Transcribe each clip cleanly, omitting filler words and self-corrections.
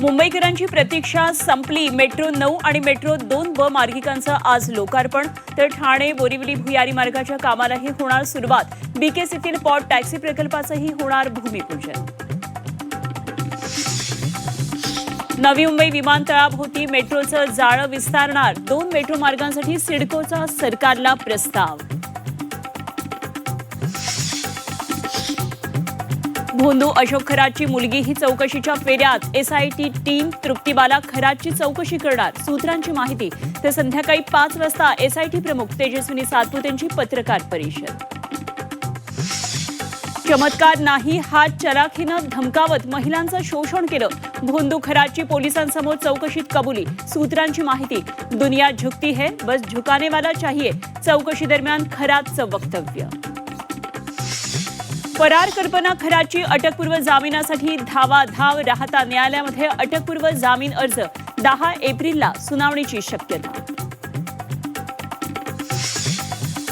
मुंबईकरांची प्रतीक्षा संपली। मेट्रो 9 आणि मेट्रो 2 मार्गिकांचं आज लोकार्पण। तर ठाणे बोरिवली भुयारी मार्गाच्या कामालाही होणार सुरुवात। बीकेसीतील पॉट टॅक्सी प्रकल्पाचंही होणार भूमिपूजन। नवी मुंबई विमानतळाभोवती मेट्रोचं जाळं विस्तारणार। 2 मेट्रो मार्गांसाठी सिडकोचा सरकारला प्रस्ताव। भोंदू अशोक खरातची मुलगी ही चौकशीच्या फेऱ्यात। एसआयटी टीम तृप्तीबाला खरातची चौकशी करणार। सूत्रांची माहिती तर संध्याकाळी 5 वाजता एसआयटी प्रमुख तेजस्विनी सातपुतेंची पत्रकार परिषद। चमत्कार नाही, हात चलाखीनं धमकावत महिलांचं शोषण केलं। भोंदू खरातची पोलिसांसमोर चौकशीत कबुली। सूत्रांची माहिती दुनिया झुकती है, बस झुकाने वाला चाहिए। चौकशी दरम्यान खरातचं वक्तव्य। फरार कल्पना खरातची अटकपूर्व जामिनासाठी धावाधाव। राहता न्यायालयामध्ये अटकपूर्व जामीन अर्ज 10 एप्रिलला सुनावणीची शक्यता।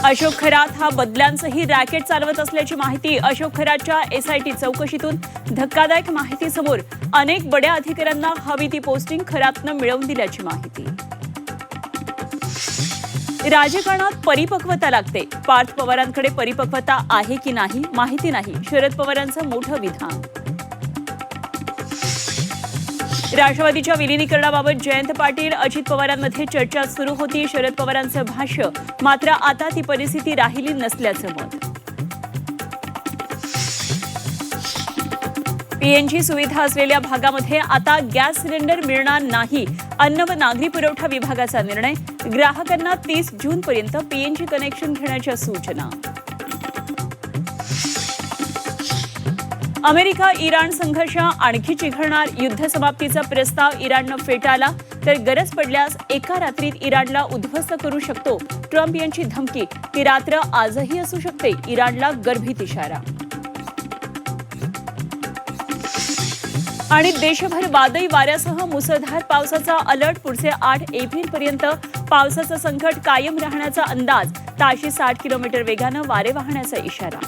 अशोक खरात हा बदल्यांचंही रॅकेट चालवत असल्याची माहिती। अशोक खरातच्या एसआयटी चौकशीतून धक्कादायक माहिती समोर। अनेक बड्या अधिकाऱ्यांना हवी ती पोस्टिंग खरातनं मिळवून दिल्याची माहिती। राजकारणात परिपक्वता लागते। पार्थ पवारांकडे परिपक्वता आहे की नाही माहिती नाही। शरद पवारांचं मोठं विधान। राष्ट्रवादीच्या विलिनीकरणाबाबत जयंत पाटील अजित पवारांमध्ये चर्चा सुरू होती। शरद पवारांचं भाष्य, मात्र आता ती परिस्थिती राहिली नसल्याचं मत। पीएनजी सुविधा असलेल्या भागामध्ये आता गॅस सिलेंडर मिळणार नाही। अन्न व नागरी पुरवठा विभागाचा निर्णय। ग्राहकांना 30 जूनपर्यंत पीएनजी कनेक्शन घेण्याच्या सूचना। अमेरिका इराण संघर्ष आणखी चिघळणार। युद्ध समाप्तीचा प्रस्ताव इराणनं फेटाळला। तर गरज पडल्यास एका रात्रीत इराणला उद्ध्वस्त करू शकतो। ट्रम्प यांची धमकी, ती रात्र आजही असू शकते। इराणला गर्भित इशारा। आणि देशभर वादळी वाऱ्यासह मुसळधार पावसाचा अलर्ट। पुढचे 8 एप्रिलपर्यंत पावसाचं संकट कायम राहण्याचा अंदाज। ताशी 60 किलोमीटर वेगानं वारे वाहण्याचा इशारा।